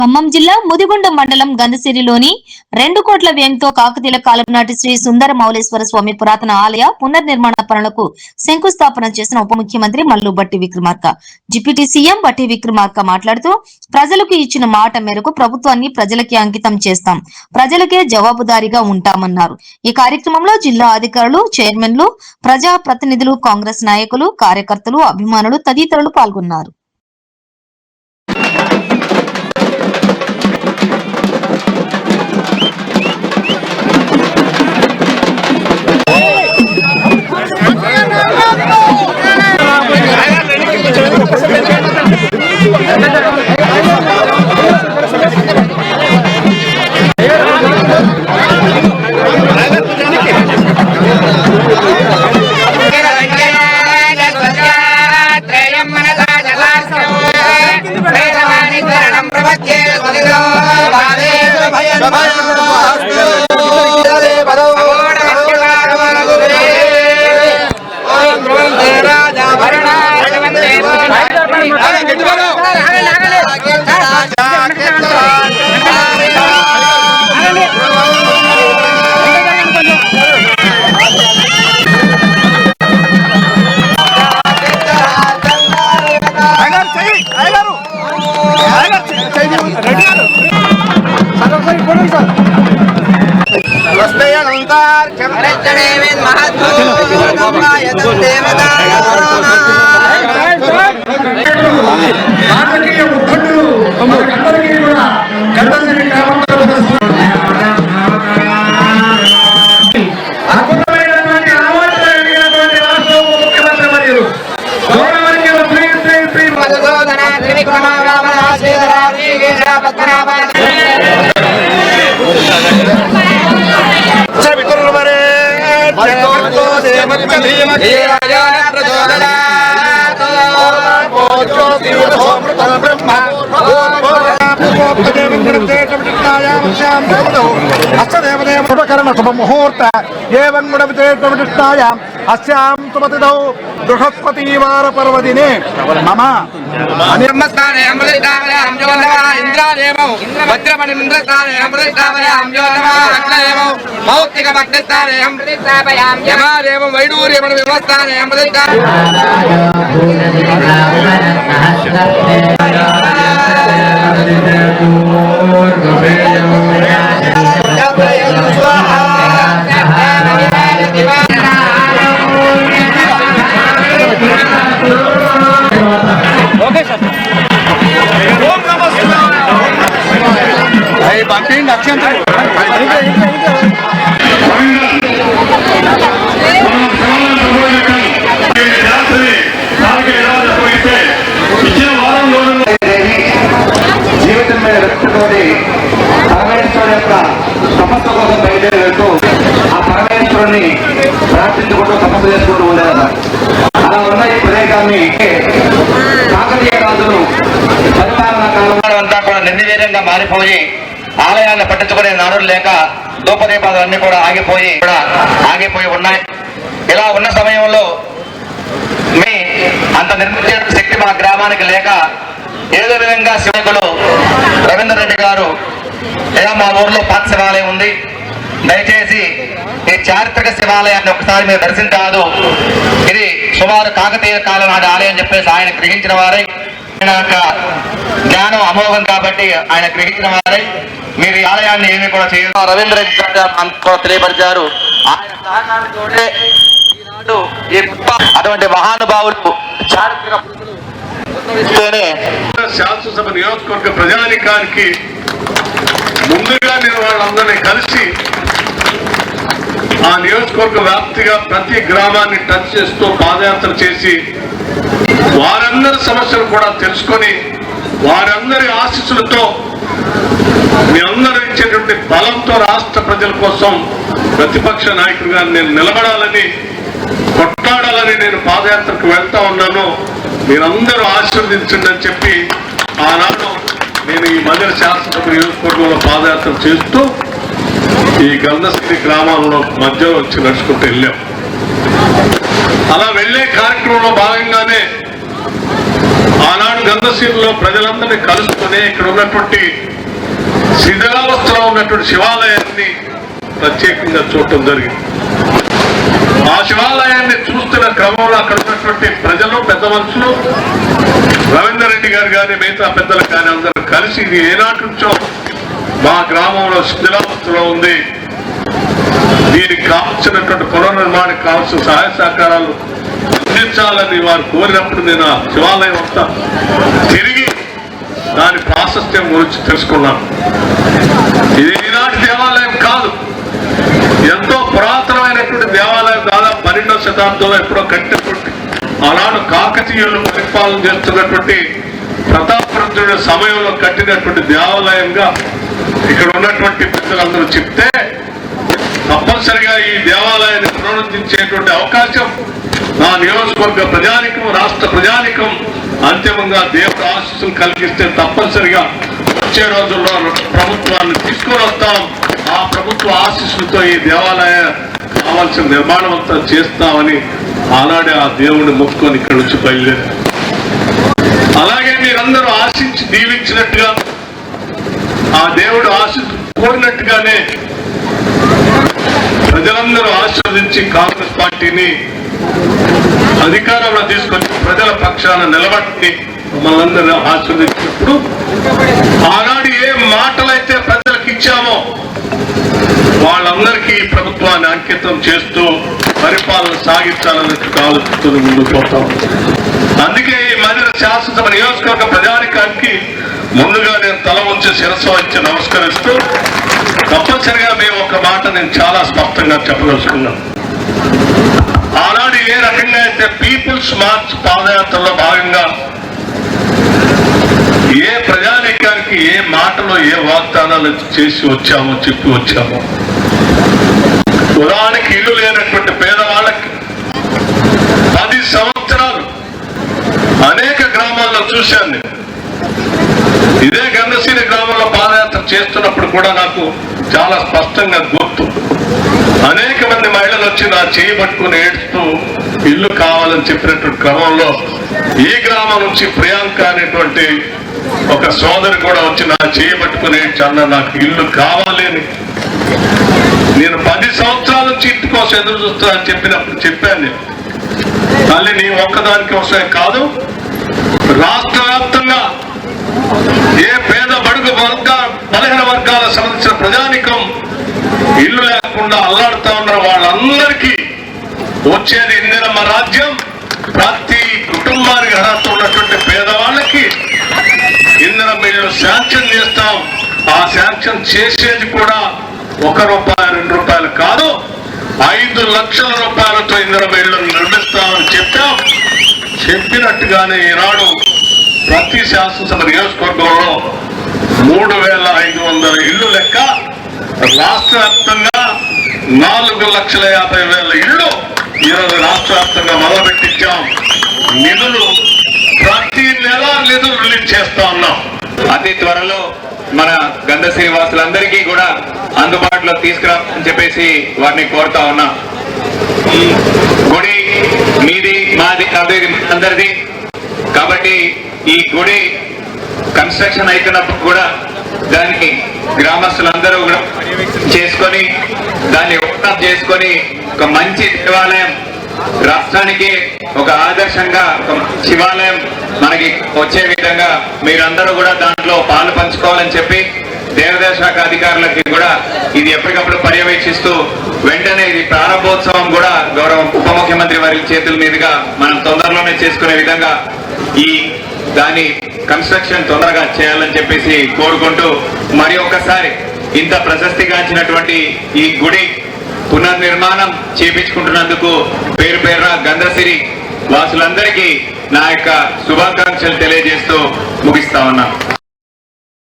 ఖమ్మం జిల్లా ముదిగొండ మండలం గంధసిరిలోని 2 కోట్ల వ్యయంతో కాకతీయుల కాలం నాటి శ్రీ సుందర మౌళేశ్వర స్వామి పురాతన ఆలయ పునర్నిర్మాణ పనులకు శంకుస్థాపన చేసిన ఉప ముఖ్యమంత్రి మల్లు భట్టి విక్రమార్క. డిప్యూటీ సీఎం భట్టి విక్రమార్క మాట్లాడుతూ ప్రజలకు ఇచ్చిన మాట మేరకు ప్రభుత్వాన్ని ప్రజలకి అంకితం చేస్తాం, ప్రజలకే జవాబుదారీగా ఉంటామన్నారు. ఈ కార్యక్రమంలో జిల్లా అధికారులు, చైర్మన్లు, ప్రజా ప్రతినిధులు, కాంగ్రెస్ నాయకులు, కార్యకర్తలు, అభిమానులు తదితరులు పాల్గొన్నారు. मुहूर्त एवं अस्यां सुमतिदौ बृहस्पतिवार पर्वदिने मम జీవితం మీద వ్యక్తితోటి పరమేశ్వరుడు యొక్క సమస్య కోసం బయలుదేరి వెళ్తూ ఆ పరమేశ్వరుని ప్రార్థించుకుంటూ సమస్య చేసుకుంటూ ఉండేదట. అలా ఉన్న ఈ ప్రదేశాన్ని కాకతీయ రాజులు పరిపాలన కాలంలో అంతా కూడా నిర్నివేదంగా మారిపోయి ఆలయాన్ని పట్టించుకునే నాడులు లేక ధూపదీపాలన్నీ కూడా ఆగిపోయి ఉన్నాయి. ఇలా ఉన్న సమయంలో మీ అంత నిర్మించే శక్తి మా గ్రామానికి లేక ఏదో విధంగా శివకులు రవీంద్ర రెడ్డి గారు మా ఊర్లో పాత శివాలయం ఉంది, దయచేసి ఈ చారిత్రక శివాలయాన్ని ఒకసారి మీరు దర్శించాదు, ఇది సుమారు కాకతీయ కాలం నాటి ఆలయం చెప్పేసి ఆయన గ్రహించిన వారై, ఆయన జ్ఞానం అమోఘం కాబట్టి ఆయన గ్రహించిన వారై మీరు ఈ ఆలయాన్ని ఏమీ కూడా చేయరు. రవీంద్ర రెడ్డి కూడా తెలియపరిచారు. ఆయన సహకారంతోనే ఈనాడు ఈ అటువంటి మహానుభావులు చారిత్రక శాసనసభ నియోజకవర్గ ప్రజానికానికి ముందుగా నేను వాళ్ళందరినీ కలిసి ఆ నియోజకవర్గ వ్యాప్తిగా ప్రతి గ్రామాన్ని టచ్ చేస్తూ పాదయాత్ర చేసి వారందరి సమస్యలు కూడా తెలుసుకొని వారందరి ఆశీస్సులతో మీ అందరూ ఇచ్చేటువంటి బలంతో రాష్ట్ర ప్రజల కోసం ప్రతిపక్ష నాయకుడిగా నేను నిలబడాలని, కొట్లాడాలని నేను పాదయాత్రకు వెళ్తా ఉన్నాను. మీరందరూ ఆశీర్వదించండి అని చెప్పి ఆనాడు నేను ఈ మధ్య శాసనసభ నియోజకవర్గంలో పాదయాత్ర చేస్తూ ఈ గంధసిరి గ్రామాల్లో మధ్యలో వచ్చి నడుచుకుంటూ వెళ్ళాం. అలా వెళ్లే కార్యక్రమంలో భాగంగానే ఆనాడు గంధసిరిలో ప్రజలందరినీ కలుసుకుని ఇక్కడ ఉన్నటువంటి శిథిలావస్థలో ఉన్నటువంటి శివాలయాన్ని ప్రత్యేకంగా చూడటం జరిగింది. ఆ శివాలయాన్ని చూస్తున్న క్రమంలో అక్కడ ఉన్నటువంటి ప్రజలు, పెద్ద మనుషులు, రవీందర్ రెడ్డి గారు కానీ మిగతా పెద్దలు కానీ అందరూ కలిసి ఇది ఏనాటి నుంచో మా గ్రామంలో శిథిలావస్థలో ఉంది, దీనికి కావాల్సినటువంటి పునర్నిర్మాణానికి కావాల్సిన సహాయ సహకారాలు అందించాలని వారు కోరినప్పుడు నేను ఆ శివాలయం అంతా తిరిగి దాని ప్రాశస్త్యం గురించి తెలుసుకున్నాను. ఇది ఈనాటి దేవాలయం కాదు, ఎంతో పురాతనమైనటువంటి దేవాలయం. దాదాపు 12వ శతాబ్దంలో ఎప్పుడో కట్టినటువంటి ఆనాడు కాకతీయులు పరిపాలన చేస్తున్నటువంటి ప్రతాపరుద్రుడి సమయంలో కట్టినటువంటి దేవాలయంగా ఇక్కడ ఉన్నటువంటి పెద్దలందరూ చెప్తే తప్పనిసరిగా ఈ దేవాలయాన్ని పునరుద్ధరించేటువంటి అవకాశం నా నియోజకవర్గ ప్రజానికం, రాష్ట్ర ప్రజానికం అంతిమంగా దేవుడు ఆశీస్సులు కలిగిస్తే తప్పనిసరిగా వచ్చే రోజుల్లో ప్రభుత్వాన్ని తీసుకొని వస్తాం. ఆ ప్రభుత్వ ఆశీస్సులతో ఈ దేవాలయ కావాల్సిన నిర్మాణం అంతా చేస్తామని ఆనాడే ఆ దేవుడిని మొక్కుకొని ఇక్కడ నుంచి బయలుదేరి, అలాగే మీరందరూ ఆశించి దీవించినట్టుగా ఆ దేవుడు ఆశీస్సు కోరినట్టుగానే ప్రజలందరూ ఆశీర్వదించి కాంగ్రెస్ పార్టీని అధికారంలో తీసుకొచ్చి ప్రజల పక్షాన నిలబట్టి మనందరూ ఆశీర్వదించినప్పుడు ఆనాడు ఏ మాటలైతే ప్రజలకు ఇచ్చామో వాళ్ళందరికీ ఈ ప్రభుత్వాన్ని అంకితం చేస్తూ పరిపాలన సాగించాలన్నట్టు ఆలోచిస్తూ ముందుకు పోతాం. అందుకే ఈ మధ్య శాసనసభ నియోజకవర్గ ప్రజానికానికి ముందుగా నేను తల వంచి శిరస్సు వంచి నమస్కరిస్తూ తప్పనిసరిగా మేము ఒక మాట నేను చాలా స్పష్టంగా చెప్పదలుచుకున్నాను. ఆనాడు ఏ రకంగా అయితే పీపుల్స్ మార్చ్ పాదయాత్రలో భాగంగా ఏ ప్రజానీకానికి ఏ మాటలో ఏ వాగ్దానాలు చేసి వచ్చామో చెప్పి వచ్చామో, ఉదాహరణకి ఇల్లు లేనటువంటి పేదవాళ్ళకి 10 సంవత్సరాలు అనేక గ్రామాల్లో చూశాను నేను. ఇదే గంధసిరి గ్రామంలో పాదయాత్ర చేస్తున్నప్పుడు కూడా నాకు చాలా స్పష్టంగా గుర్తు. అనేక మంది మహిళలు వచ్చి నా చేయి పట్టుకుని ఏడుస్తూ ఇల్లు కావాలని చెప్పినటువంటి క్రమంలో ఈ గ్రామం నుంచి ప్రియాంక అనేటువంటి ఒక సోదరి కూడా వచ్చి నా చేయి పట్టుకుని ఏడ్చన్న నాకు ఇల్లు కావాలి అని. నేను 10 సంవత్సరాల నుంచి ఇంటి కోసం ఎదురు చూస్తానని చెప్పినప్పుడు చెప్పాను నేను, తల్లి నీ ఒక్కదానికి కోసమే కాదు, రాష్ట్ర వ్యాప్తంగా ఏ పేద బడుగు బలహీన వర్గాల సంబంధించిన ప్రజానికం ఇల్లు లేకుండా అల్లాడుతా ఉన్నారు వాళ్ళందరికీ వచ్చేది ఇందిరమ్మ రాజ్యం. ప్రతి కుటుంబానికి అర్హత ఉన్నటువంటి పేదవాళ్ళకి ఇందిరమ్మ ఇల్లు శాంక్షన్ చేస్తాం. ఆ శాంక్షన్ చేసేది కూడా ₹1, ₹2 కాదు, 5 లక్షల రూపాయలతో ఇందిరమ్మ ఇళ్లను నిర్మిస్తామని చెప్పాం. చెప్పినట్టుగానే ఈనాడు ప్రతి శాసనసభ నియోజకవర్గంలో 3500 ఇళ్లు లెక్క రాష్ట్ర వ్యాప్తంగా 4,50,000 ఇళ్లు ఈరోజు రాష్ట్ర వ్యాప్తంగా మొదలుపెట్టించాం. నిధులు ప్రతి నెల నిధులు రిలీజ్ చేస్తా ఉన్నాం. అతి త్వరలో మన గంధసిరి వాసులందరికీ కూడా అందుబాటులో తీసుకురాని చెప్పేసి వారిని కోరుతా ఉన్నా. గుడి మీది, మాది, అందరిది కాబట్టి ఈ గుడి కన్స్ట్రక్షన్ అవుతున్నప్పుడు కూడా దాన్ని గ్రామస్తులందరూ కూడా చేసుకొని దాన్ని ఓపెన్ చేసుకొని ఒక మంచి దేవాలయం రాష్ట్రానికి ఒక ఆదర్శంగా ఒక శివాలయం మనకి వచ్చే విధంగా మీరందరూ కూడా దాంట్లో పాలు పంచుకోవాలని చెప్పి దేవాదాయ శాఖ అధికారులకి కూడా ఇది ఎప్పటికప్పుడు పర్యవేక్షిస్తూ వెంటనే ఇది ప్రారంభోత్సవం కూడా గౌరవ ఉప ముఖ్యమంత్రి వారి చేతుల మీదుగా మనం తొందరలోనే చేసుకునే విధంగా ఈ దాని కన్స్ట్రక్షన్ తొందరగా చేయాలని చెప్పేసి కోరుకుంటూ మరి ఒక్కసారి ఇంత ప్రశస్తిగాంచినటువంటి ఈ గుడి పునర్నిర్మాణం చేపించుకుంటున్నందుకు పేరు పేరున గంధసిరి వాసులందరికీ నా యొక్క శుభాకాంక్షలు తెలియజేస్తూ ముగిస్తా ఉన్నా.